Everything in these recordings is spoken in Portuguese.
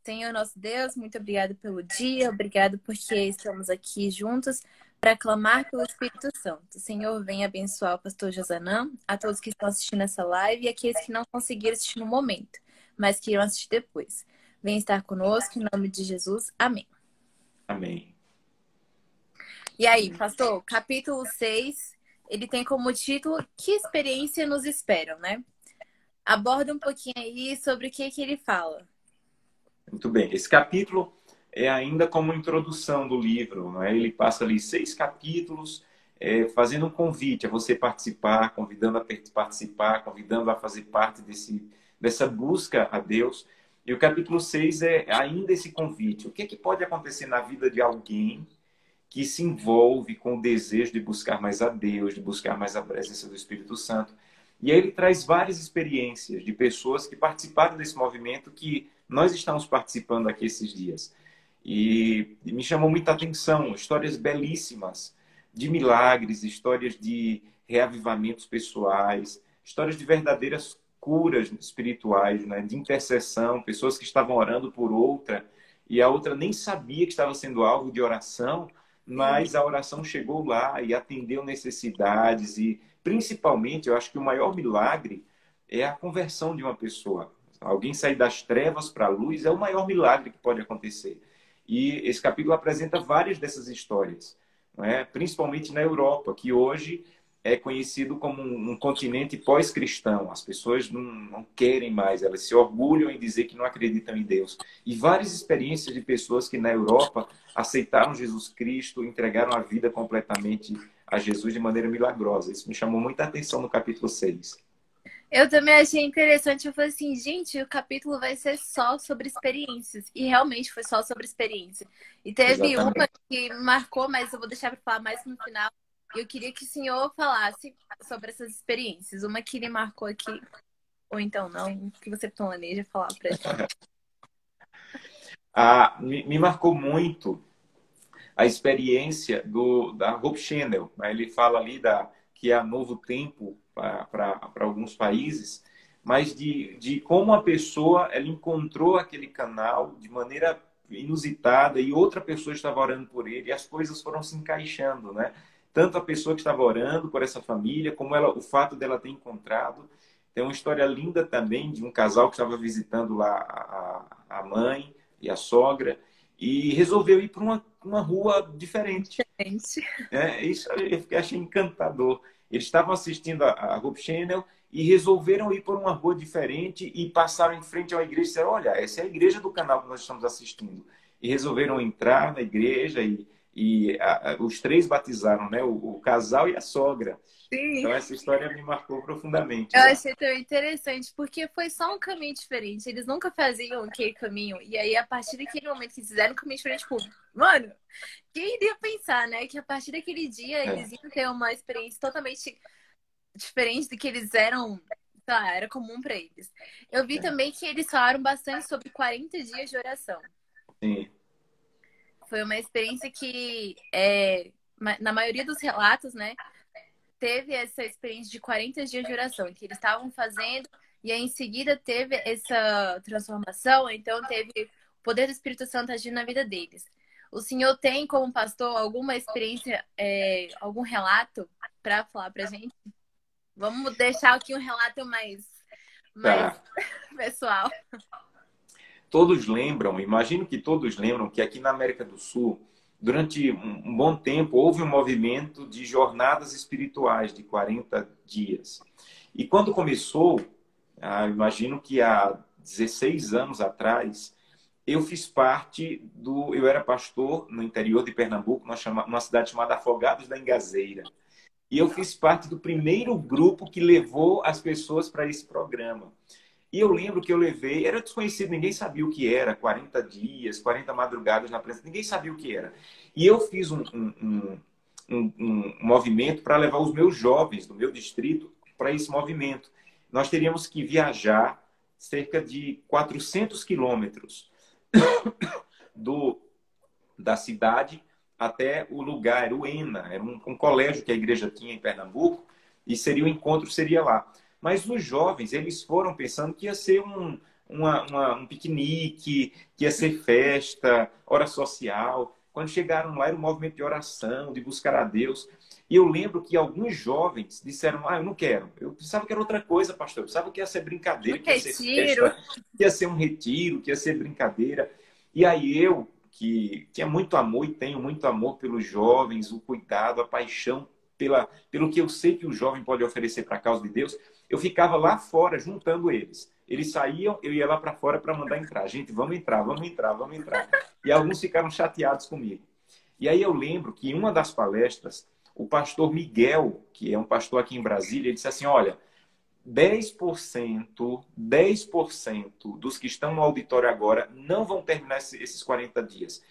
Senhor nosso Deus, muito obrigado pelo dia, obrigado porque estamos aqui juntos para clamar pelo Espírito Santo. Senhor, venha abençoar o pastor Josanã, a todos que estão assistindo essa live e aqueles que não conseguiram assistir no momento, mas que irão assistir depois. Venha estar conosco, em nome de Jesus. Amém. Amém. E aí, pastor, capítulo 6, ele tem como título Que experiência nos esperam, né? Aborda um pouquinho aí sobre o que ele fala. Muito bem. Esse capítulo é ainda como introdução do livro, não é? Ele passa ali 6 capítulos, fazendo um convite a você participar, convidando a participar, convidando a fazer parte dessa busca a Deus. E o capítulo 6 é ainda esse convite. O que pode acontecer na vida de alguém que se envolve com o desejo de buscar mais a Deus, de buscar mais a presença do Espírito Santo? E aí ele traz várias experiências de pessoas que participaram desse movimento que nós estamos participando aqui esses dias. E me chamou muita atenção, histórias belíssimas de milagres, histórias de reavivamentos pessoais, histórias de verdadeiras curas espirituais, né? De intercessão, pessoas que estavam orando por outra e a outra nem sabia que estava sendo alvo de oração, mas a oração chegou lá e atendeu necessidades e, principalmente, eu acho que o maior milagre é a conversão de uma pessoa. Alguém sair das trevas para a luz é o maior milagre que pode acontecer. E esse capítulo apresenta várias dessas histórias, não é? Principalmente na Europa, que hoje é conhecido como um continente pós-cristão. As pessoas não querem mais, elas se orgulham em dizer que não acreditam em Deus. E várias experiências de pessoas que na Europa aceitaram Jesus Cristo, entregaram a vida completamente a Jesus de maneira milagrosa. Isso me chamou muita atenção no capítulo 6. Eu também achei interessante. Eu falei assim, gente, o capítulo vai ser só sobre experiências. E realmente foi só sobre experiência. E teve uma Exatamente. que me marcou, mas eu vou deixar para falar mais no final. E eu queria que o senhor falasse sobre essas experiências. Uma que lhe marcou aqui, ou então não, que você planeja falar pra gente. Me marcou muito a experiência da Hope Channel, né? Ele fala ali que é novo tempo para alguns países, mas de como a pessoa ela encontrou aquele canal de maneira inusitada e outra pessoa estava orando por ele e as coisas foram se encaixando, né? Tanto a pessoa que estava orando por essa família, como o fato dela ter encontrado. Tem uma história linda também de um casal que estava visitando lá a mãe e a sogra e resolveu ir para uma rua diferente. Gente. Isso eu achei encantador. Eles estavam assistindo a Hope Channel e resolveram ir por uma rua diferente e passaram em frente a uma igreja e disseram, olha, essa é a igreja do canal que nós estamos assistindo. E resolveram entrar na igreja e os três batizaram, né? O casal e a sogra. Sim. Então essa história me marcou profundamente Eu lá. achei também interessante, porque foi só um caminho diferente. Eles nunca faziam aquele caminho. E aí, a partir daquele momento que eles fizeram um caminho diferente, tipo, mano, quem iria pensar, né? Que a partir daquele dia É, eles iam ter uma experiência totalmente diferente do que eles eram, tá, era comum pra eles. Eu vi é, também que eles falaram bastante sobre 40 dias de oração. sim. Foi uma experiência que, na maioria dos relatos, né, teve essa experiência de 40 dias de oração, que eles estavam fazendo, e aí em seguida teve essa transformação, então teve o poder do Espírito Santo agindo na vida deles. O senhor tem, como pastor, alguma experiência, algum relato para falar pra gente? Vamos deixar aqui um relato mais Tá. pessoal. Todos lembram, imagino que todos lembram que aqui na América do Sul, durante um bom tempo, houve um movimento de jornadas espirituais de 40 dias. E quando começou, imagino que há 16 anos atrás, eu fiz parte eu era pastor no interior de Pernambuco, numa cidade chamada Afogados da Engazeira. E eu fiz parte do primeiro grupo que levou as pessoas para esse programa. E eu lembro que eu levei, era desconhecido, ninguém sabia o que era, 40 dias, 40 madrugadas na presença, ninguém sabia o que era. E eu fiz um movimento para levar os meus jovens do meu distrito para esse movimento. Nós teríamos que viajar cerca de 400 quilômetros da cidade até o lugar, o ENA, era um colégio que a igreja tinha em Pernambuco, e o encontro seria lá. Mas os jovens, eles foram pensando que ia ser um piquenique, que ia ser festa, hora social. Quando chegaram lá, era um movimento de oração, de buscar a Deus. E eu lembro que alguns jovens disseram, eu não quero. Eu pensava que era outra coisa, pastor. Eu pensava que ia ser brincadeira, que ia ser Retiro. festa, que ia ser um retiro, que ia ser brincadeira. E aí eu, que tinha muito amor e tenho muito amor pelos jovens, o cuidado, a paixão pelo que eu sei que o jovem pode oferecer para a causa de Deus, eu ficava lá fora juntando eles. Eles saíam, eu ia lá para fora para mandar entrar. Gente, vamos entrar, vamos entrar, vamos entrar. E alguns ficaram chateados comigo. E aí eu lembro que em uma das palestras, o pastor Miguel, que é um pastor aqui em Brasília, ele disse assim, olha, 10% dos que estão no auditório agora não vão terminar esses 40 dias.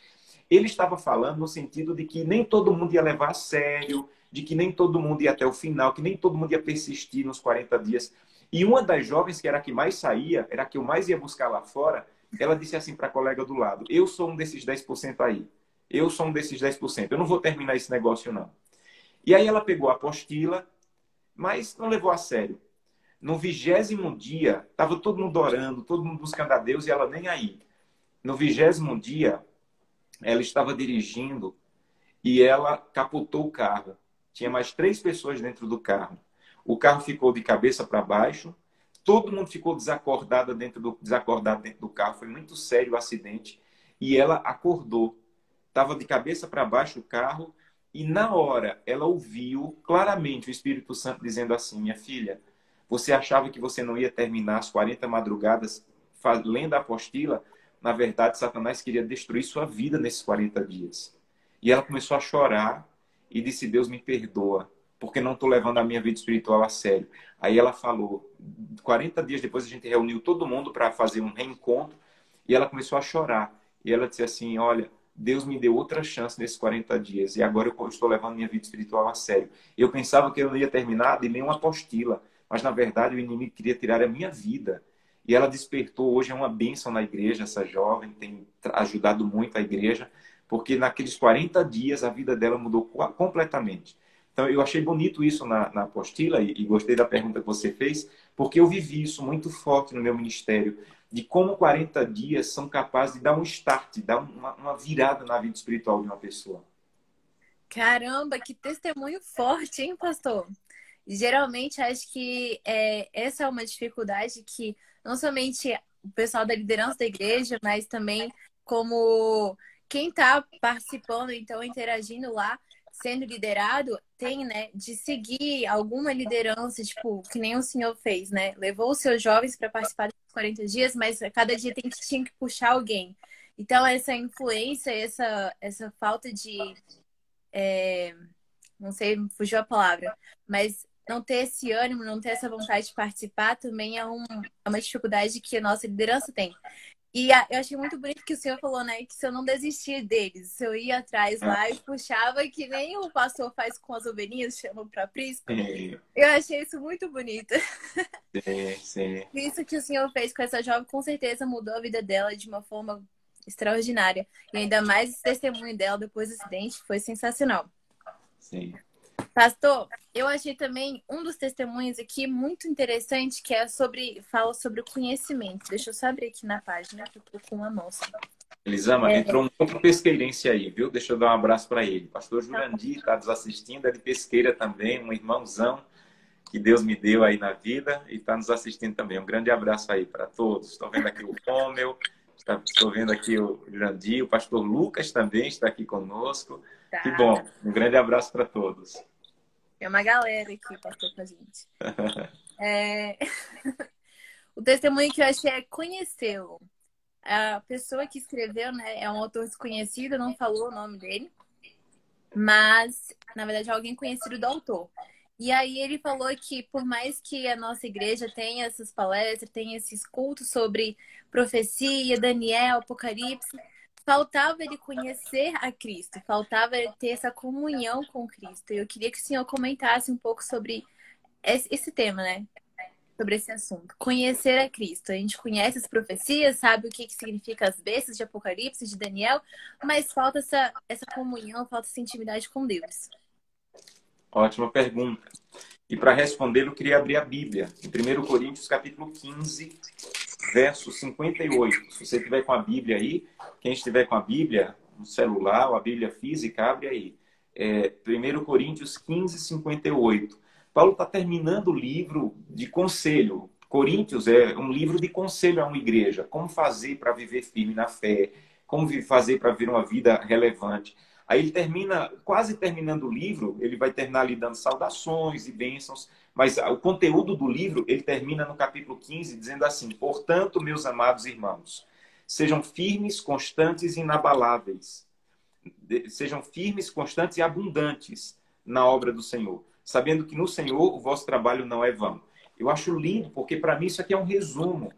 Ele estava falando no sentido de que nem todo mundo ia levar a sério, de que nem todo mundo ia até o final, que nem todo mundo ia persistir nos 40 dias. E uma das jovens, que era a que mais saía, era a que eu mais ia buscar lá fora, ela disse assim para a colega do lado, eu sou um desses 10% aí. Eu sou um desses 10%. Eu não vou terminar esse negócio, não. E aí ela pegou a apostila, mas não levou a sério. No 20º dia, estava todo mundo orando, todo mundo buscando a Deus e ela nem aí. No 20º dia, ela estava dirigindo e ela capotou o carro. Tinha mais 3 pessoas dentro do carro. O carro ficou de cabeça para baixo, todo mundo ficou desacordado dentro do carro. Foi muito sério o acidente. E ela acordou. Estava de cabeça para baixo o carro e na hora ela ouviu claramente o Espírito Santo dizendo assim, minha filha, você achava que você não ia terminar as 40 madrugadas lendo a apostila? Na verdade, Satanás queria destruir sua vida nesses 40 dias. E ela começou a chorar e disse, Deus me perdoa, porque não estou levando a minha vida espiritual a sério. Aí ela falou, 40 dias depois a gente reuniu todo mundo para fazer um reencontro e ela começou a chorar. E ela disse assim, olha, Deus me deu outra chance nesses 40 dias e agora eu estou levando minha vida espiritual a sério. Eu pensava que eu não ia terminar de nenhuma apostila, mas na verdade o inimigo queria tirar a minha vida. E ela despertou, hoje é uma bênção na igreja, essa jovem, tem ajudado muito a igreja, porque naqueles 40 dias a vida dela mudou completamente. Então eu achei bonito isso na apostila e gostei da pergunta que você fez, porque eu vivi isso muito forte no meu ministério, de como 40 dias são capazes de dar um start, dar uma virada na vida espiritual de uma pessoa. Caramba, que testemunho forte, hein, pastor? Geralmente, acho que essa é uma dificuldade que não somente o pessoal da liderança da igreja, mas também como quem está participando, então, interagindo lá, sendo liderado, tem, né, de seguir alguma liderança, tipo, que nem o senhor fez, né? Levou os seus jovens para participar dos 40 dias, mas a cada dia tinha que puxar alguém. Então, essa influência, essa falta de não sei, fugiu a palavra, mas não ter esse ânimo, não ter essa vontade de participar também é uma dificuldade que a nossa liderança tem. E eu achei muito bonito que o senhor falou, né, que se eu não desistir deles, se eu ia atrás lá e puxava, que nem o pastor faz com as ovelhinhas, chama para aprisco. Eu achei isso muito bonito. Sim, sim. Isso que o senhor fez com essa jovem, com certeza mudou a vida dela de uma forma extraordinária. E ainda mais esse testemunho dela depois do acidente foi sensacional. Sim. Pastor, eu achei também um dos testemunhos aqui muito interessante, que fala sobre o conhecimento. Deixa eu só abrir aqui na página, que eu tô com uma mão só. Elisama, entrou um outro pesqueirense aí, viu? Deixa eu dar um abraço para ele. Pastor Jurandir está nos assistindo, é de Pesqueira também, um irmãozão que Deus me deu aí na vida e está nos assistindo também. Um grande abraço aí para todos. Estou vendo aqui o Fômel, estou vendo aqui o Jurandir, o pastor Lucas também está aqui conosco. Tá. Que bom. Um grande abraço para todos. É uma galera aqui, pastor, com a gente. O testemunho que eu achei é conheceu. A pessoa que escreveu, né, é um autor desconhecido, não falou o nome dele, mas, na verdade, é alguém conhecido do autor. E aí ele falou que, por mais que a nossa igreja tenha essas palestras, tenha esses cultos sobre profecia, Daniel, Apocalipse, faltava ele conhecer a Cristo, faltava ele ter essa comunhão com Cristo. E eu queria que o senhor comentasse um pouco sobre esse tema, né? Sobre esse assunto. Conhecer a Cristo. A gente conhece as profecias, sabe o que significa as bestas de Apocalipse, de Daniel, mas falta essa comunhão, falta essa intimidade com Deus. Ótima pergunta. E para responder, eu queria abrir a Bíblia, em 1 Coríntios, capítulo 15, verso 58. Se você estiver com a Bíblia aí, quem estiver com a Bíblia, no celular ou a Bíblia física, abre aí. 1 Coríntios 15, 58. Paulo está terminando o livro de conselho. Coríntios é um livro de conselho a uma igreja. Como fazer para viver firme na fé, como fazer para viver uma vida relevante. Aí ele termina, quase terminando o livro, ele vai terminar lhe dando saudações e bênçãos, mas o conteúdo do livro, ele termina no capítulo 15, dizendo assim: portanto, meus amados irmãos, sejam firmes, constantes e inabaláveis. Sejam firmes, constantes e abundantes na obra do Senhor, sabendo que no Senhor o vosso trabalho não é vão. Eu acho lindo, porque para mim isso aqui é um resumo.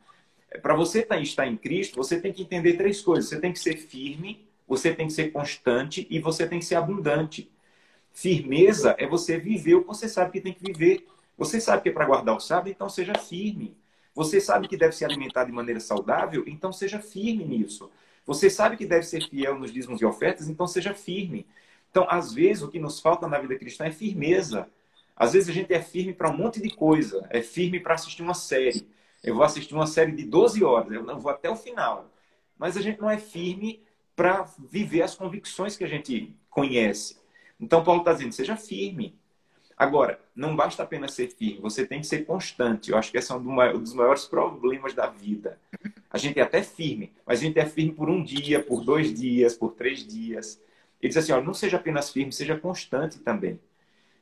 Para você estar em Cristo, você tem que entender três coisas. Você tem que ser firme, você tem que ser constante e você tem que ser abundante. Firmeza é você viver o que você sabe que tem que viver. Você sabe que é para guardar o sábado, então seja firme. Você sabe que deve se alimentar de maneira saudável, então seja firme nisso. Você sabe que deve ser fiel nos dízimos e ofertas, então seja firme. Então, às vezes, o que nos falta na vida cristã é firmeza. Às vezes a gente é firme para um monte de coisa. É firme para assistir uma série. Eu vou assistir uma série de 12 horas, eu não vou até o final. Mas a gente não é firme para viver as convicções que a gente conhece. Então, Paulo está dizendo, seja firme. Agora, não basta apenas ser firme, você tem que ser constante. Eu acho que esse é um dos maiores problemas da vida. A gente é até firme, mas a gente é firme por um dia, por 2 dias, por 3 dias. Ele diz assim, ó, não seja apenas firme, seja constante também.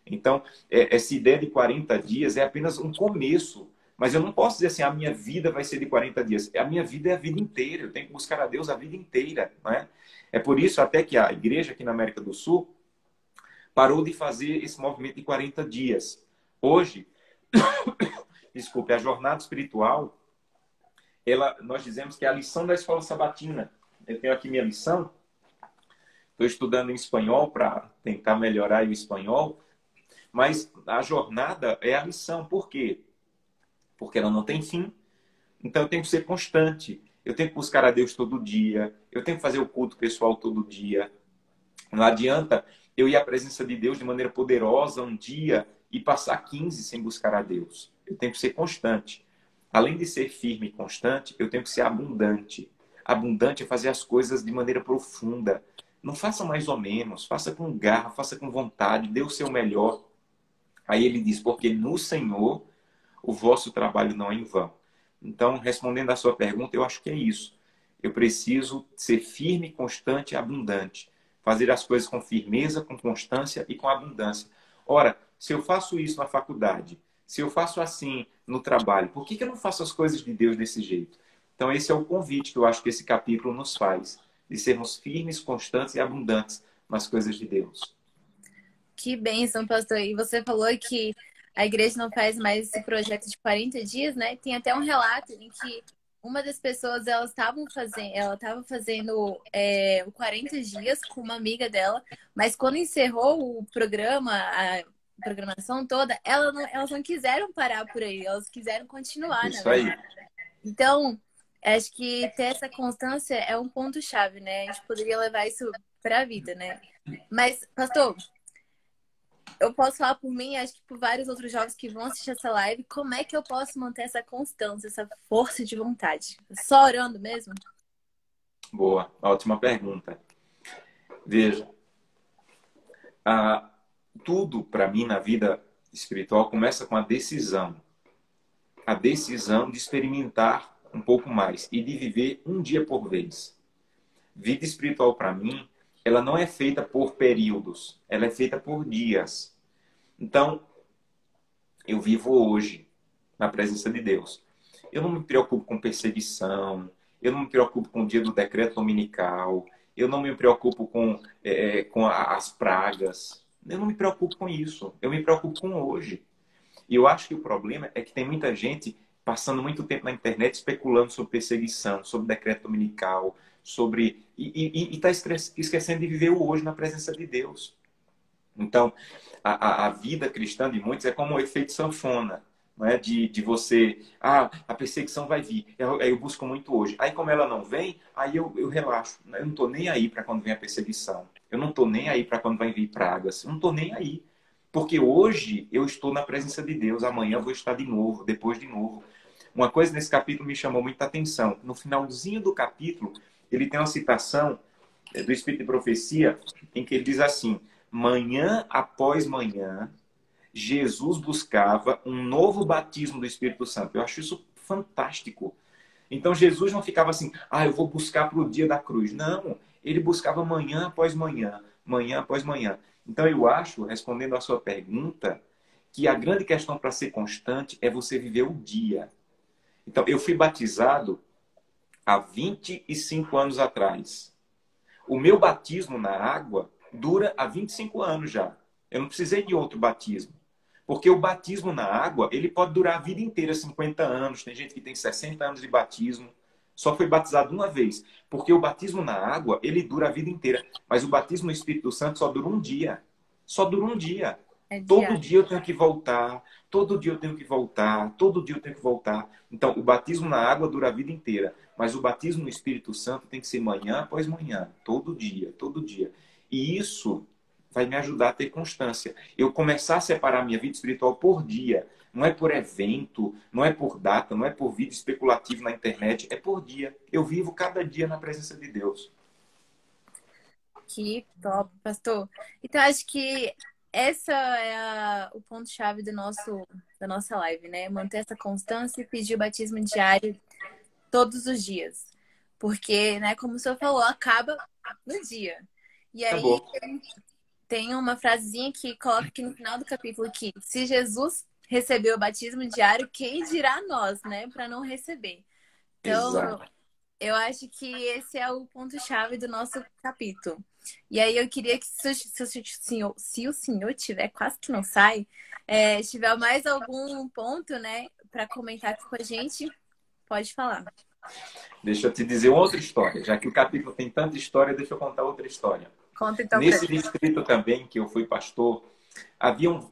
Então, essa ideia de 40 dias é apenas um começo. Mas eu não posso dizer assim, a minha vida vai ser de 40 dias. A minha vida é a vida inteira. Eu tenho que buscar a Deus a vida inteira. Não é? É por isso até que a igreja aqui na América do Sul parou de fazer esse movimento de 40 dias. Hoje, desculpe, a jornada espiritual, nós dizemos que é a lição da escola sabatina. Eu tenho aqui minha lição. Estou estudando em espanhol para tentar melhorar o espanhol. Mas a jornada é a lição. Por quê? Porque ela não tem fim. Então eu tenho que ser constante. Eu tenho que buscar a Deus todo dia. Eu tenho que fazer o culto pessoal todo dia. Não adianta eu ir à presença de Deus de maneira poderosa um dia e passar 15 sem buscar a Deus. Eu tenho que ser constante. Além de ser firme e constante, eu tenho que ser abundante. Abundante é fazer as coisas de maneira profunda. Não faça mais ou menos. Faça com garra, faça com vontade. Dê o seu melhor. Aí ele diz, porque no Senhor o vosso trabalho não é em vão. Então, respondendo à sua pergunta, eu acho que é isso. Eu preciso ser firme, constante e abundante. Fazer as coisas com firmeza, com constância e com abundância. Ora, se eu faço isso na faculdade, se eu faço assim no trabalho, por que eu não faço as coisas de Deus desse jeito? Então, esse é o convite que eu acho que esse capítulo nos faz. De sermos firmes, constantes e abundantes nas coisas de Deus. Que bênção, pastor. E você falou que a igreja não faz mais esse projeto de 40 dias, né? Tem até um relato em que uma das pessoas, ela estava fazendo o 40 dias com uma amiga dela, mas quando encerrou o programa, a programação toda, elas não quiseram parar por aí, elas quiseram continuar, Isso na aí. verdade. Então, acho que ter essa constância é um ponto-chave, né? A gente poderia levar isso para a vida, né? Mas, pastor, eu posso falar por mim, acho que por vários outros jovens que vão assistir essa live, como é que eu posso manter essa constância, essa força de vontade? Só orando mesmo? Boa, ótima pergunta. Veja, tudo para mim na vida espiritual começa com a decisão. A decisão de experimentar um pouco mais e de viver um dia por vez. Vida espiritual para mim, ela não é feita por períodos, ela é feita por dias. Então, eu vivo hoje na presença de Deus. Eu não me preocupo com perseguição, eu não me preocupo com o dia do decreto dominical, eu não me preocupo com as pragas, eu não me preocupo com isso, eu me preocupo com hoje. E eu acho que o problema é que tem muita gente passando muito tempo na internet especulando sobre perseguição, sobre decreto dominical, e está esquecendo de viver o hoje na presença de Deus. Então, a vida cristã de muitos é como o efeito sanfona, não é? De você, a perseguição vai vir, eu busco muito hoje. Aí, como ela não vem, aí eu relaxo. Eu não estou nem aí para quando vem a perseguição. Eu não estou nem aí para quando vai vir pragas. Eu não estou nem aí. Porque hoje eu estou na presença de Deus, amanhã eu vou estar de novo, depois de novo. Uma coisa nesse capítulo me chamou muita atenção. No finalzinho do capítulo, ele tem uma citação do Espírito de Profecia, em que ele diz assim: manhã após manhã, Jesus buscava um novo batismo do Espírito Santo. Eu acho isso fantástico. Então Jesus não ficava assim, eu vou buscar para o dia da cruz. Não, ele buscava manhã após manhã, manhã após manhã. Então eu acho, respondendo à sua pergunta, que a grande questão para ser constante é você viver o dia. Então eu fui batizado há 25 anos atrás. O meu batismo na água dura há 25 anos já. Eu não precisei de outro batismo. Porque o batismo na água, ele pode durar a vida inteira, 50 anos. Tem gente que tem 60 anos de batismo. Só foi batizado uma vez. Porque o batismo na água, ele dura a vida inteira. Mas o batismo no Espírito Santo só dura um dia. Só dura um dia. É Todo diário. dia eu tenho que voltar. Todo dia eu tenho que voltar. Todo dia eu tenho que voltar. Então, o batismo na água dura a vida inteira. Mas o batismo no Espírito Santo tem que ser manhã após manhã. Todo dia, todo dia. E isso vai me ajudar a ter constância. Eu começar a separar minha vida espiritual por dia. Não é por evento, não é por data, não é por vídeo especulativo na internet, é por dia. Eu vivo cada dia na presença de Deus. Que top, pastor. Então, acho que essa é o ponto-chave da nossa live, né? Manter essa constância e pedir o batismo diário todos os dias. Porque, né, como o senhor falou, acaba no dia. E aí Acabou. tem uma frasezinha que coloca aqui no final do capítulo que se Jesus recebeu o batismo diário, quem dirá nós, né, para não receber? Então, Exato. eu acho que esse é o ponto-chave do nosso capítulo. E aí eu queria que se o senhor tiver, quase que não sai, tiver mais algum ponto, né, para comentar aqui com a gente, pode falar. Deixa eu te dizer outra história. Já que o capítulo tem tanta história, deixa eu contar outra história. Conta então pra Nesse gente. distrito também, que eu fui pastor, haviam,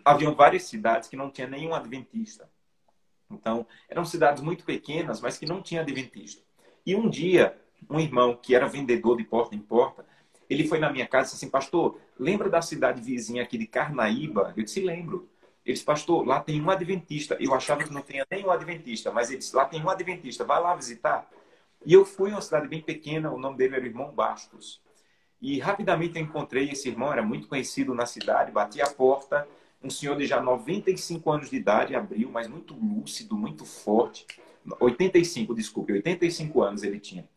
haviam várias cidades que não tinha nenhum adventista. Então, eram cidades muito pequenas, mas que não tinha adventista. E um dia, um irmão que era vendedor de porta em porta, ele foi na minha casa e disse assim: pastor, lembra da cidade vizinha aqui de Carnaíba? Eu disse: lembro. Ele disse: pastor, lá tem um adventista. Eu achava que não tinha nenhum adventista, mas ele disse: lá tem um adventista, vai lá visitar. E eu fui a uma cidade bem pequena, o nome dele era o irmão Bastos. E rapidamente eu encontrei esse irmão, era muito conhecido na cidade, bati a porta, um senhor de já 95 anos de idade abriu, mas muito lúcido, muito forte. 85, desculpe, 85 anos ele tinha.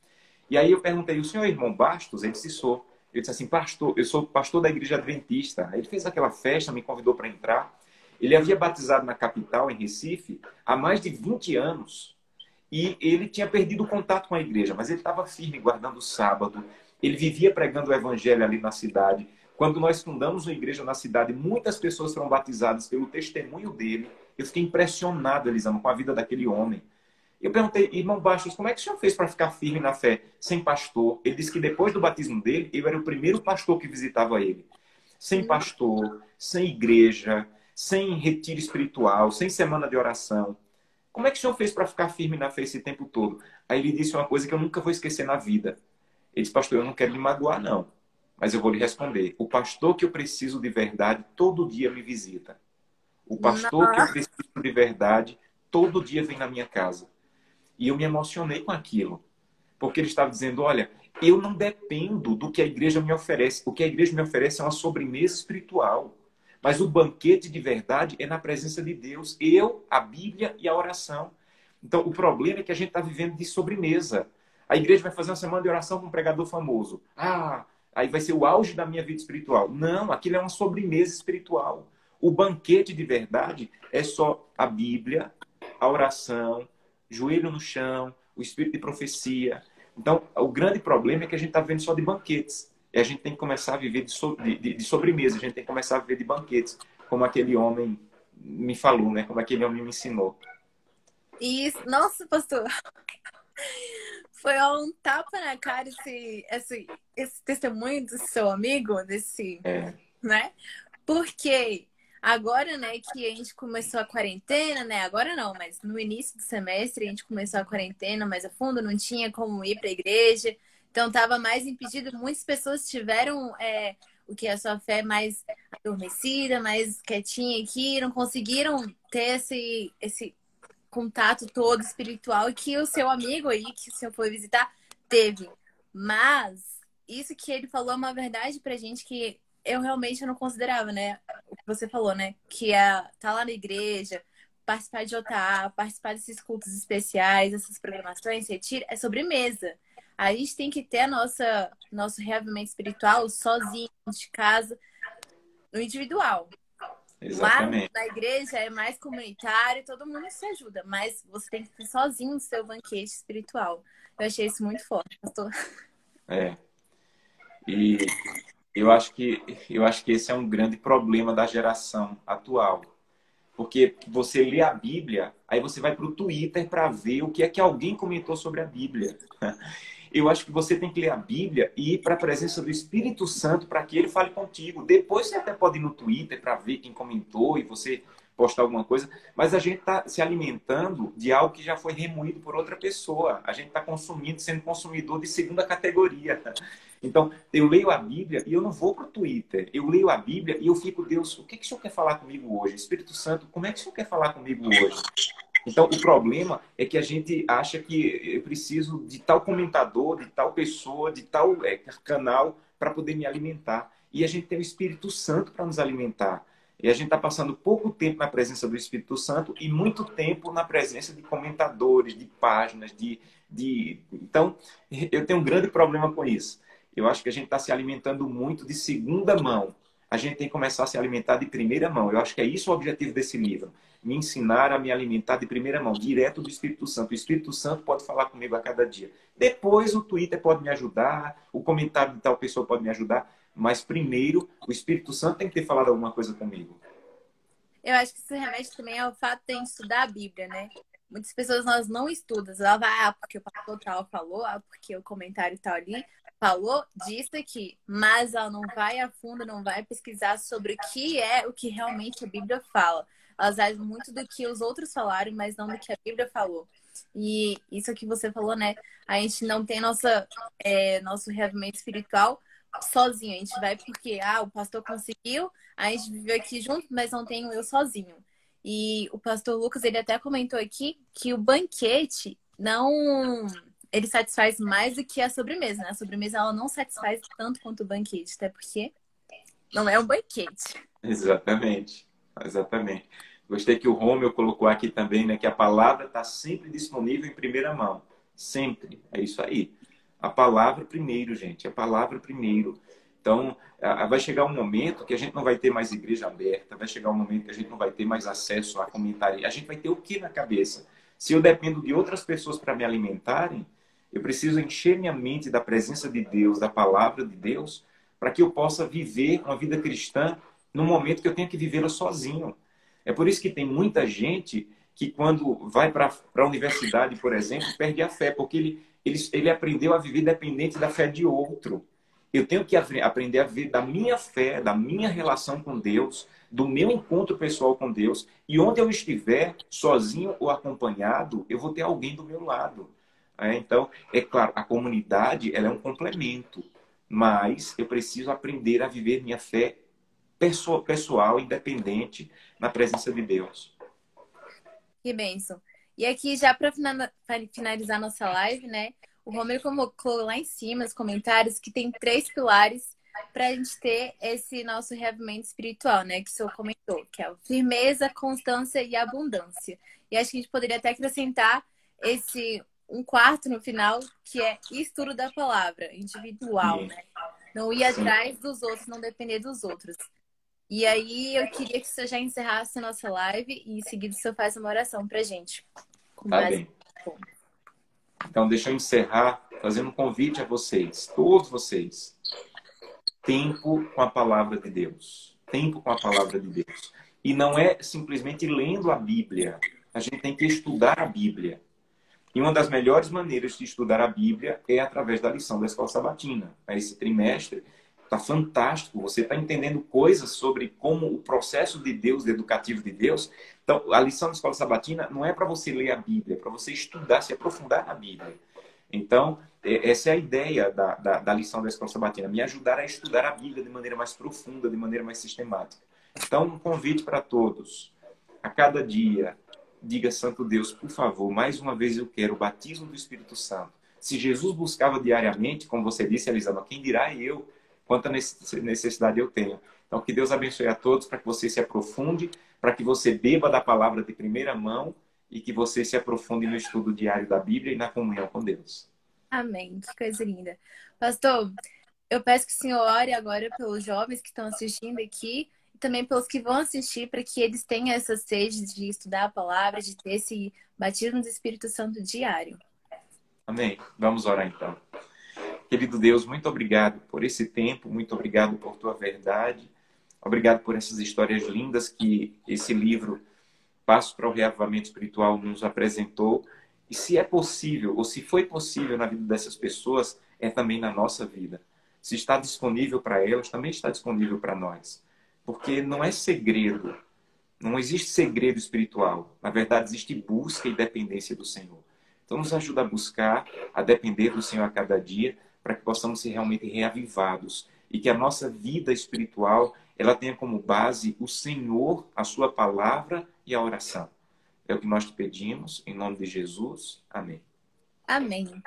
E aí eu perguntei: o senhor é irmão Bastos? Ele disse: sou. Eu disse assim: pastor, eu sou pastor da igreja adventista. Ele fez aquela festa, me convidou para entrar. Ele havia batizado na capital, em Recife, há mais de 20 anos. E ele tinha perdido o contato com a igreja, mas ele estava firme, guardando o sábado. Ele vivia pregando o evangelho ali na cidade. Quando nós fundamos uma igreja na cidade, muitas pessoas foram batizadas pelo testemunho dele. Eu fiquei impressionado, Elisama, com a vida daquele homem. Eu perguntei: irmão Bastos, como é que o senhor fez para ficar firme na fé sem pastor? Ele disse que depois do batismo dele, eu era o primeiro pastor que visitava ele. Sem pastor, sem igreja, sem retiro espiritual, sem semana de oração. Como é que o senhor fez para ficar firme na fé esse tempo todo? Aí ele disse uma coisa que eu nunca vou esquecer na vida. Ele disse: pastor, eu não quero lhe magoar, não. Mas eu vou lhe responder. O pastor que eu preciso de verdade, todo dia me visita. O pastor que eu Nossa. preciso de verdade, todo dia vem na minha casa. E eu me emocionei com aquilo. Porque ele estava dizendo: olha, eu não dependo do que a igreja me oferece. O que a igreja me oferece é uma sobremesa espiritual. Mas o banquete de verdade é na presença de Deus. Eu, a Bíblia e a oração. Então, o problema é que a gente está vivendo de sobremesa. A igreja vai fazer uma semana de oração com um pregador famoso. Aí vai ser o auge da minha vida espiritual. Não, aquilo é uma sobremesa espiritual. O banquete de verdade é só a Bíblia, a oração, joelho no chão, o espírito de profecia. Então, o grande problema é que a gente está vivendo só de banquetes. E a gente tem que começar a viver de sobremesa, a gente tem que começar a viver de banquetes, como aquele homem me falou, né? Como aquele homem me ensinou. Isso, nossa, pastor, foi um tapa na cara esse testemunho do seu amigo, É, né? Porque agora, né, que a gente começou a quarentena, né? Agora não, mas no início do semestre a gente começou a quarentena mais a fundo, não tinha como ir para a igreja, então estava mais impedido. Muitas pessoas tiveram o que a sua fé mais adormecida, mais quietinha aqui, não conseguiram ter esse contato todo espiritual que o seu amigo aí, que o senhor foi visitar, teve. Mas isso que ele falou é uma verdade pra gente que eu realmente não considerava, né? O que você falou, né? Que é tá lá na igreja, participar de OTA, participar desses cultos especiais, essas programações, retiro, é sobremesa. A gente tem que ter nosso reavivamento espiritual sozinho, de casa, no individual. Lá Exatamente. na igreja é mais comunitário, todo mundo se ajuda, mas você tem que ter sozinho o seu banquete espiritual. Eu achei isso muito forte, pastor. É. E eu acho que esse é um grande problema da geração atual. Porque você lê a Bíblia, aí você vai para o Twitter para ver o que é que alguém comentou sobre a Bíblia. Eu acho que você tem que ler a Bíblia e ir para a presença do Espírito Santo para que ele fale contigo. Depois você até pode ir no Twitter para ver quem comentou e você postar alguma coisa, mas a gente está se alimentando de algo que já foi remoído por outra pessoa. A gente está consumindo, sendo consumidor de segunda categoria. Então, eu leio a Bíblia e eu não vou para o Twitter. Eu leio a Bíblia e eu fico, Deus, o que o Senhor quer falar comigo hoje? Espírito Santo, como é que o Senhor quer falar comigo hoje? Então, o problema é que a gente acha que eu preciso de tal comentador, de tal pessoa, de tal canal para poder me alimentar. E a gente tem o Espírito Santo para nos alimentar. E a gente está passando pouco tempo na presença do Espírito Santo e muito tempo na presença de comentadores, de páginas, Então, eu tenho um grande problema com isso. Eu acho que a gente está se alimentando muito de segunda mão. A gente tem que começar a se alimentar de primeira mão. Eu acho que é isso o objetivo desse livro. Me ensinar a me alimentar de primeira mão, direto do Espírito Santo. O Espírito Santo pode falar comigo a cada dia. Depois o Twitter pode me ajudar, o comentário de tal pessoa pode me ajudar, mas primeiro o Espírito Santo tem que ter falado alguma coisa comigo. Eu acho que isso remete também ao fato de a gente estudar a Bíblia, né? Muitas pessoas nós não estudam. Ela vai, porque o pastor tal falou, porque o comentário tal ali falou disso aqui. Mas ela não vai a fundo, não vai pesquisar sobre o que realmente a Bíblia fala. Elas agem muito do que os outros falaram, mas não do que a Bíblia falou. E isso que você falou, né? A gente não tem nosso reavivamento espiritual sozinho. A gente vai porque, o pastor conseguiu, a gente viveu aqui junto, mas não tenho eu sozinho. E o pastor Lucas, ele até comentou aqui que o banquete não... Ele satisfaz mais do que a sobremesa, né? A sobremesa, ela não satisfaz tanto quanto o banquete, até porque não é um banquete. Exatamente, exatamente. Gostei que o Romeu colocou aqui também, né, que a palavra está sempre disponível em primeira mão. Sempre. É isso aí. A palavra primeiro, gente. A palavra primeiro. Então, vai chegar um momento que a gente não vai ter mais igreja aberta, vai chegar um momento que a gente não vai ter mais acesso a comentário. A gente vai ter o que na cabeça? Se eu dependo de outras pessoas para me alimentarem, eu preciso encher minha mente da presença de Deus, da palavra de Deus, para que eu possa viver uma vida cristã no momento que eu tenho que vivê-la sozinho. É por isso que tem muita gente que quando vai para a universidade, por exemplo, perde a fé, porque ele aprendeu a viver dependente da fé de outro. Eu tenho que aprender a viver da minha fé, da minha relação com Deus, do meu encontro pessoal com Deus, e onde eu estiver, sozinho ou acompanhado, eu vou ter alguém do meu lado. Então, é claro, a comunidade ela é um complemento, mas eu preciso aprender a viver minha fé pessoal, independente, na presença de Deus. Que bênção. E aqui, já para finalizar nossa live, né? O Romero colocou lá em cima os comentários que tem 3 pilares para a gente ter esse nosso reavivamento espiritual, né? Que o senhor comentou, que é a firmeza, constância e abundância. E acho que a gente poderia até acrescentar um quarto no final, que é estudo da palavra, individual, Sim, né? Não ir sim. atrás dos outros, não depender dos outros. E aí, eu queria que você já encerrasse a nossa live e em seguida o senhor faz uma oração pra gente. Com Tá base. bem. Então, deixa eu encerrar fazendo um convite a vocês, todos vocês. Tempo com a palavra de Deus. Tempo com a palavra de Deus. E não é simplesmente lendo a Bíblia. A gente tem que estudar a Bíblia. E uma das melhores maneiras de estudar a Bíblia é através da lição da Escola Sabatina. Esse trimestre está fantástico. Você está entendendo coisas sobre como o processo de Deus, educativo de Deus. Então, a lição da Escola Sabatina não é para você ler a Bíblia, é para você estudar, se aprofundar na Bíblia. Então, essa é a ideia da lição da Escola Sabatina, me ajudar a estudar a Bíblia de maneira mais profunda, de maneira mais sistemática. Então, um convite para todos. A cada dia, diga: Santo Deus, por favor, mais uma vez eu quero o batismo do Espírito Santo. Se Jesus buscava diariamente, como você disse, Elisama, quem dirá eu quanta necessidade eu tenho? Então, que Deus abençoe a todos para que você se aprofunde, para que você beba da palavra de primeira mão e que você se aprofunde no estudo diário da Bíblia e na comunhão com Deus. Amém. Que coisa linda. Pastor, eu peço que o senhor ore agora pelos jovens que estão assistindo aqui e também pelos que vão assistir, para que eles tenham essa sede de estudar a palavra, de ter esse batismo do Espírito Santo diário. Amém. Vamos orar então. Querido Deus, muito obrigado por esse tempo, muito obrigado por tua verdade, obrigado por essas histórias lindas que esse livro, Passo para o Reavivamento Espiritual, nos apresentou. E se é possível, ou se foi possível na vida dessas pessoas, é também na nossa vida. Se está disponível para elas, também está disponível para nós. Porque não é segredo, não existe segredo espiritual. Na verdade, existe busca e dependência do Senhor. Então, nos ajuda a buscar, a depender do Senhor a cada dia, para que possamos ser realmente reavivados. E que a nossa vida espiritual, ela tenha como base o Senhor, a sua palavra e a oração. É o que nós te pedimos, em nome de Jesus. Amém. Amém.